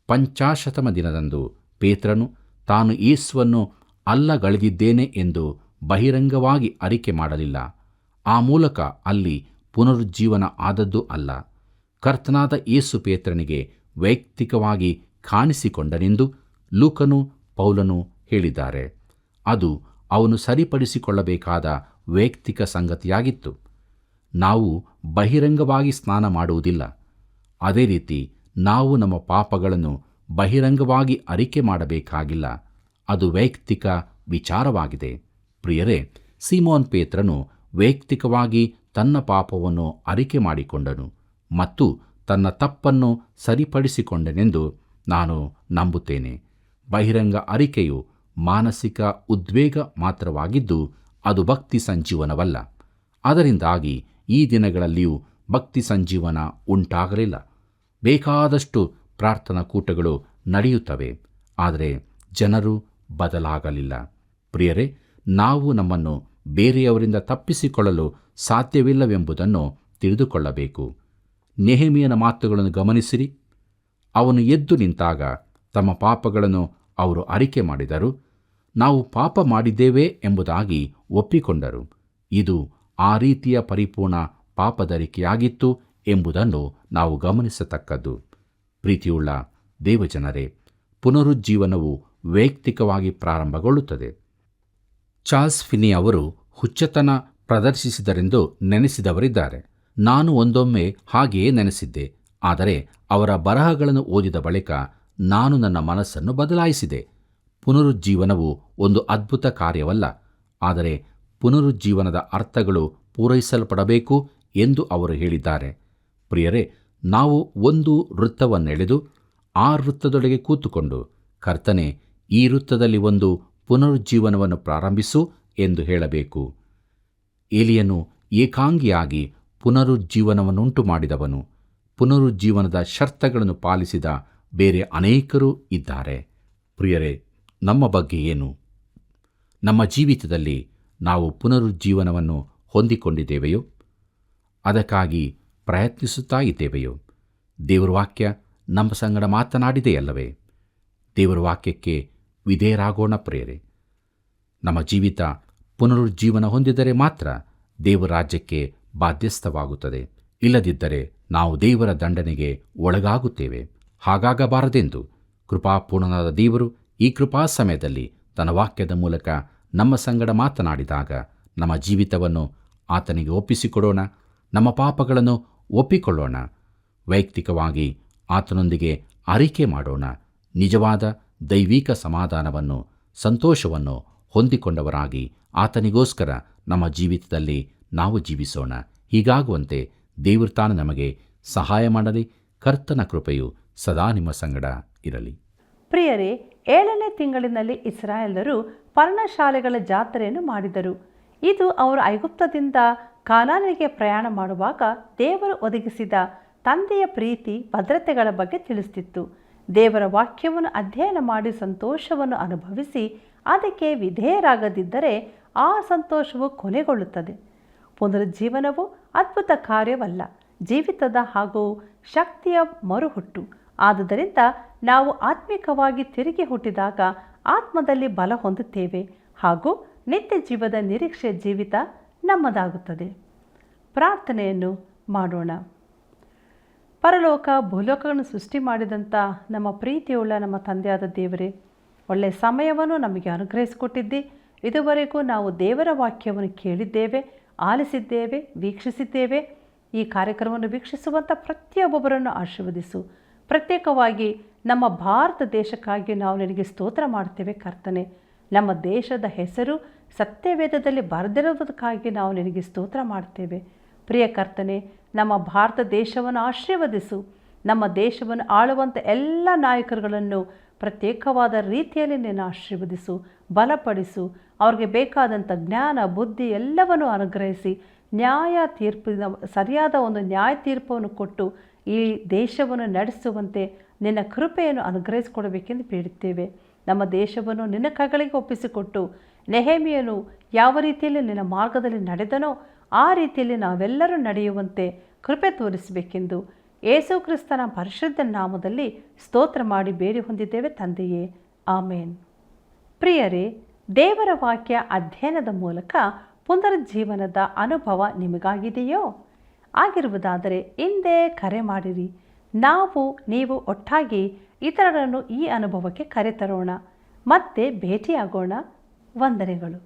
ಪಂಚಾಶತಮ ದಿನದಂದು ಪೇತ್ರನು ತಾನು ಯೇಸುವನ್ನು ಅಲ್ಲಗಳೆದಿದ್ದೇನೆ ಎಂದು ಬಹಿರಂಗವಾಗಿ ಅರಿಕೆ ಮಾಡಲಿಲ್ಲ. ಆ ಮೂಲಕ ಅಲ್ಲಿ ಪುನರುಜ್ಜೀವನ ಆದದ್ದು ಅಲ್ಲ. ಕರ್ತನಾದ ಯೇಸು ಪೇತ್ರನಿಗೆ ವೈಯಕ್ತಿಕವಾಗಿ ಕಾಣಿಸಿಕೊಂಡನೆಂದು ಲೂಕನು ಪೌಲನು ಹೇಳಿದ್ದಾರೆ. ಅದು ಅವನು ಸರಿಪಡಿಸಿಕೊಳ್ಳಬೇಕಾದ ವೈಯಕ್ತಿಕ ಸಂಗತಿಯಾಗಿತ್ತು. ನಾವು ಬಹಿರಂಗವಾಗಿ ಸ್ನಾನ ಮಾಡುವುದಿಲ್ಲ. ಅದೇ ರೀತಿ ನಾವು ನಮ್ಮ ಪಾಪಗಳನ್ನು ಬಹಿರಂಗವಾಗಿ ಅರಿಕೆ ಮಾಡಬೇಕಾಗಿಲ್ಲ. ಅದು ವೈಯಕ್ತಿಕ ವಿಚಾರವಾಗಿದೆ. ಪ್ರಿಯರೇ, ಸೀಮೋನ್ ಪೇತ್ರನು ವೈಯಕ್ತಿಕವಾಗಿ ತನ್ನ ಪಾಪವನ್ನು ಅರಿಕೆ ಮಾಡಿಕೊಂಡನು ಮತ್ತು ತನ್ನ ತಪ್ಪನ್ನು ಸರಿಪಡಿಸಿಕೊಂಡನೆಂದು ನಾನು ನಂಬುತ್ತೇನೆ. ಬಹಿರಂಗ ಅರಿಕೆಯು ಮಾನಸಿಕ ಉದ್ವೇಗ ಮಾತ್ರವಾಗಿದ್ದು ಅದು ಭಕ್ತಿ ಸಂಜೀವನವಲ್ಲ. ಅದರಿಂದಾಗಿ ಈ ದಿನಗಳಲ್ಲಿಯೂ ಭಕ್ತಿ ಸಂಜೀವನ ಉಂಟಾಗಲಿಲ್ಲ. ಬೇಕಾದಷ್ಟು ಪ್ರಾರ್ಥನಾ ಕೂಟಗಳು ನಡೆಯುತ್ತವೆ, ಆದರೆ ಜನರು ಬದಲಾಗಲಿಲ್ಲ. ಪ್ರಿಯರೇ, ನಾವು ನಮ್ಮನ್ನು ಬೇರೆಯವರಿಂದ ತಪ್ಪಿಸಿಕೊಳ್ಳಲು ಸಾಧ್ಯವಿಲ್ಲವೆಂಬುದನ್ನು ತಿಳಿದುಕೊಳ್ಳಬೇಕು. ನೆಹೆಮೀಯನ ಮಾತುಗಳನ್ನು ಗಮನಿಸಿರಿ. ಅವನು ಎದ್ದು ನಿಂತಾಗ ತಮ್ಮ ಪಾಪಗಳನ್ನು ಅವರು ಅರಿಕೆ ಮಾಡಿದರು. ನಾವು ಪಾಪ ಮಾಡಿದ್ದೇವೆ ಎಂಬುದಾಗಿ ಒಪ್ಪಿಕೊಂಡರು. ಇದು ಆ ರೀತಿಯ ಪರಿಪೂರ್ಣ ಪಾಪದರಿಕೆಯಾಗಿತ್ತು ಎಂಬುದನ್ನು ನಾವು ಗಮನಿಸತಕ್ಕದ್ದು. ಪ್ರೀತಿಯುಳ್ಳ ದೇವಜನರೇ, ಪುನರುಜ್ಜೀವನವು ವೈಯಕ್ತಿಕವಾಗಿ ಪ್ರಾರಂಭಗೊಳ್ಳುತ್ತದೆ. ಚಾರ್ಲ್ಸ್ ಫಿನಿ ಅವರು ಹುಚ್ಚತನ ಪ್ರದರ್ಶಿಸಿದರೆಂದು ನೆನೆಸಿದವರಿದ್ದಾರೆ. ನಾನು ಒಂದೊಮ್ಮೆ ಹಾಗೆಯೇ ನೆನೆಸಿದ್ದೆ. ಆದರೆ ಅವರ ಬರಹಗಳನ್ನು ಓದಿದ ಬಳಿಕ ನಾನು ನನ್ನ ಮನಸ್ಸನ್ನು ಬದಲಾಯಿಸಿದೆ. ಪುನರುಜ್ಜೀವನವು ಒಂದು ಅದ್ಭುತ ಕಾರ್ಯವಲ್ಲ, ಆದರೆ ಪುನರುಜ್ಜೀವನದ ಅರ್ಥಗಳು ಪೂರೈಸಲ್ಪಡಬೇಕು ಎಂದು ಅವರು ಹೇಳಿದ್ದಾರೆ. ಪ್ರಿಯರೇ, ನಾವು ಒಂದು ವೃತ್ತವನ್ನೆಳೆದು ಆ ವೃತ್ತದೊಳಗೆ ಕೂತುಕೊಂಡು, ಕರ್ತನೆ, ಈ ವೃತ್ತದಲ್ಲಿ ಒಂದು ಪುನರುಜ್ಜೀವನವನ್ನು ಪ್ರಾರಂಭಿಸು ಎಂದು ಹೇಳಬೇಕು. ಏಲಿಯನು ಏಕಾಂಗಿಯಾಗಿ ಪುನರುಜ್ಜೀವನವನ್ನುಂಟು ಮಾಡಿದವನು. ಪುನರುಜ್ಜೀವನದ ಶರ್ತಗಳನ್ನು ಪಾಲಿಸಿದ ಬೇರೆ ಅನೇಕರು ಇದ್ದಾರೆ. ಪ್ರಿಯರೇ, ನಮ್ಮ ಬಗ್ಗೆ ಏನು? ನಮ್ಮ ಜೀವಿತದಲ್ಲಿ ನಾವು ಪುನರುಜ್ಜೀವನವನ್ನು ಹೊಂದಿಕೊಂಡಿದ್ದೇವೆಯೋ? ಅದಕ್ಕಾಗಿ ಪ್ರಯತ್ನಿಸುತ್ತಾ ಇದ್ದೇವೆಯೋ? ದೇವರ ವಾಕ್ಯ ನಮ್ಮ ಸಂಗಡ ಮಾತನಾಡಿದೆಯಲ್ಲವೇ? ದೇವರ ವಾಕ್ಯಕ್ಕೆ ವಿಧೇಯರಾಗೋಣ ಪ್ರಿಯರೇ. ನಮ್ಮ ಜೀವಿತ ಪುನರುಜ್ಜೀವನ ಹೊಂದಿದರೆ ಮಾತ್ರ ದೇವರ ರಾಜ್ಯಕ್ಕೆ ಬಾಧ್ಯಸ್ಥವಾಗುತ್ತದೆ. ಇಲ್ಲದಿದ್ದರೆ ನಾವು ದೇವರ ದಂಡನೆಗೆ ಒಳಗಾಗುತ್ತೇವೆ. ಹಾಗಾಗಬಾರದೆಂದು ಕೃಪಾಪೂರ್ಣನಾದ ದೇವರು ಈ ಕೃಪಾ ಸಮಯದಲ್ಲಿ ತನ್ನ ವಾಕ್ಯದ ಮೂಲಕ ನಮ್ಮ ಸಂಗಡ ಮಾತನಾಡಿದಾಗ ನಮ್ಮ ಜೀವಿತವನ್ನು ಆತನಿಗೆ ಒಪ್ಪಿಸಿಕೊಡೋಣ. ನಮ್ಮ ಪಾಪಗಳನ್ನು ಒಪ್ಪಿಕೊಳ್ಳೋಣ. ವೈಯಕ್ತಿಕವಾಗಿ ಆತನೊಂದಿಗೆ ಅರಿಕೆ ಮಾಡೋಣ. ನಿಜವಾದ ದೈವಿಕ ಸಮಾಧಾನವನ್ನು, ಸಂತೋಷವನ್ನು ಹೊಂದಿಕೊಂಡವರಾಗಿ ಆತನಿಗೋಸ್ಕರ ನಮ್ಮ ಜೀವಿತದಲ್ಲಿ ನಾವು ಜೀವಿಸೋಣ. ಹೀಗಾಗುವಂತೆ ದೇವರು ತಾನು ನಮಗೆ ಸಹಾಯ ಮಾಡಲಿ. ಕರ್ತನ ಕೃಪೆಯು ಸದಾ ನಿಮ್ಮ ಸಂಗಡ ಇರಲಿ. ಪ್ರಿಯರೇ, 7ನೇ ತಿಂಗಳಿನಲ್ಲಿ ಇಸ್ರಾಯೇಲರು ಪರ್ಣಶಾಲೆಗಳ ಜಾತ್ರೆಯನ್ನು ಮಾಡಿದರು. ಇದು ಅವರು ಐಗುಪ್ತದಿಂದ ಕಾನಾನಿಗೆ ಪ್ರಯಾಣ ಮಾಡುವಾಗ ದೇವರು ಒದಗಿಸಿದ ತಂದೆಯ ಪ್ರೀತಿ ಭದ್ರತೆಗಳ ಬಗ್ಗೆ ತಿಳಿಸುತ್ತಿತ್ತು. ದೇವರ ವಾಕ್ಯವನ್ನು ಅಧ್ಯಯನ ಮಾಡಿ ಸಂತೋಷವನ್ನು ಅನುಭವಿಸಿ ಅದಕ್ಕೆ ವಿಧೇಯರಾಗದಿದ್ದರೆ ಆ ಸಂತೋಷವು ಕೊನೆಗೊಳ್ಳುತ್ತದೆ. ಪುನರುಜ್ಜೀವನವು ಅದ್ಭುತ ಕಾರ್ಯವಲ್ಲ, ಜೀವಿತದ ಹಾಗೂ ಶಕ್ತಿಯ ಮರುಹುಟ್ಟು. ಆದುದರಿಂದ ನಾವು ಆತ್ಮಿಕವಾಗಿ ತಿರುಗಿ ಹುಟ್ಟಿದಾಗ ಆತ್ಮದಲ್ಲಿ ಬಲ ಹೊಂದುತ್ತೇವೆ ಹಾಗೂ ನಿತ್ಯ ಜೀವದ ನಿರೀಕ್ಷೆ ಜೀವಿತ ನಮ್ಮದಾಗುತ್ತದೆ. ಪ್ರಾರ್ಥನೆಯನ್ನು ಮಾಡೋಣ. ಪರಲೋಕ ಭೂಲೋಕಗಳನ್ನು ಸೃಷ್ಟಿ ಮಾಡಿದಂಥ ನಮ್ಮ ಪ್ರೀತಿಯುಳ್ಳ ನಮ್ಮ ತಂದೆಯಾದ ದೇವರೇ, ಒಳ್ಳೆಯ ಸಮಯವನ್ನು ನಮಗೆ ಅನುಗ್ರಹಿಸಿಕೊಟ್ಟಿದ್ದಿ. ಇದುವರೆಗೂ ನಾವು ದೇವರ ವಾಕ್ಯವನ್ನು ಕೇಳಿದ್ದೇವೆ, ಆಲಿಸಿದ್ದೇವೆ, ವೀಕ್ಷಿಸಿದ್ದೇವೆ. ಈ ಕಾರ್ಯಕ್ರಮವನ್ನು ವೀಕ್ಷಿಸುವಂಥ ಪ್ರತಿಯೊಬ್ಬೊಬ್ಬರನ್ನು ಆಶೀರ್ವದಿಸು. ಪ್ರತ್ಯೇಕವಾಗಿ ನಮ್ಮ ಭಾರತ ದೇಶಕ್ಕಾಗಿ ನಾವು ನಿನಗೆ ಸ್ತೋತ್ರ ಮಾಡ್ತೇವೆ ಕರ್ತನೆ. ನಮ್ಮ ದೇಶದ ಹೆಸರು ಸತ್ಯವೇದದಲ್ಲಿ ಬರೆದಿರುವುದಕ್ಕಾಗಿ ನಾವು ನಿನಗೆ ಸ್ತೋತ್ರ ಮಾಡ್ತೇವೆ. ಪ್ರಿಯ ಕರ್ತನೆ, ನಮ್ಮ ಭಾರತ ದೇಶವನ್ನು ಆಶೀರ್ವದಿಸು. ನಮ್ಮ ದೇಶವನ್ನು ಆಳುವಂಥ ಎಲ್ಲ ನಾಯಕರುಗಳನ್ನು ಪ್ರತ್ಯೇಕವಾದ ರೀತಿಯಲ್ಲಿ ನೀನು ಆಶೀರ್ವದಿಸು, ಬಲಪಡಿಸು. ಅವ್ರಿಗೆ ಬೇಕಾದಂಥ ಜ್ಞಾನ, ಬುದ್ಧಿ ಎಲ್ಲವನ್ನು ಅನುಗ್ರಹಿಸಿ ಸರಿಯಾದ ಒಂದು ನ್ಯಾಯ ತೀರ್ಪನ್ನು ಕೊಟ್ಟು ಈ ದೇಶವನ್ನು ನಡೆಸುವಂತೆ ನಿನ್ನ ಕೃಪೆಯನ್ನು ಅನುಗ್ರಹಿಸಿಕೊಡಬೇಕೆಂದು ಬೇಡುತ್ತೇವೆ. ನಮ್ಮ ದೇಶವನ್ನು ನಿನ್ನ ಕೈಗಳಿಗೆ ಒಪ್ಪಿಸಿಕೊಟ್ಟು ನೆಹೆಮೀಯನು ಯಾವ ರೀತಿಯಲ್ಲಿ ನಿನ್ನ ಮಾರ್ಗದಲ್ಲಿ ನಡೆದನೋ ಆ ರೀತಿಯಲ್ಲಿ ನಾವೆಲ್ಲರೂ ನಡೆಯುವಂತೆ ಕೃಪೆ ತೋರಿಸಬೇಕೆಂದು ಯೇಸು ಕ್ರಿಸ್ತನ ಪರಿಶುದ್ಧ ನಾಮದಲ್ಲಿ ಸ್ತೋತ್ರ ಮಾಡಿ ಬೇಡಿ ಹೊಂದಿದ್ದೇವೆ ತಂದೆಯೇ, ಆಮೇನ್. ಪ್ರಿಯರೇ, ದೇವರ ವಾಕ್ಯ ಅಧ್ಯಯನದ ಮೂಲಕ ಪುನರುಜ್ಜೀವನದ ಅನುಭವ ನಿಮಗಾಗಿದೆಯೋ? ಆಗಿರುವುದಾದರೆ ಹಿಂದೆ ಕರೆ ಮಾಡಿರಿ. ನೀವು ಒಟ್ಟಾಗಿ ಇತರರನ್ನು ಈ ಅನುಭವಕ್ಕೆ ಕರೆತರೋಣ. ಮತ್ತೆ ಭೇಟಿಯಾಗೋಣ. ವಂದನೆಗಳು.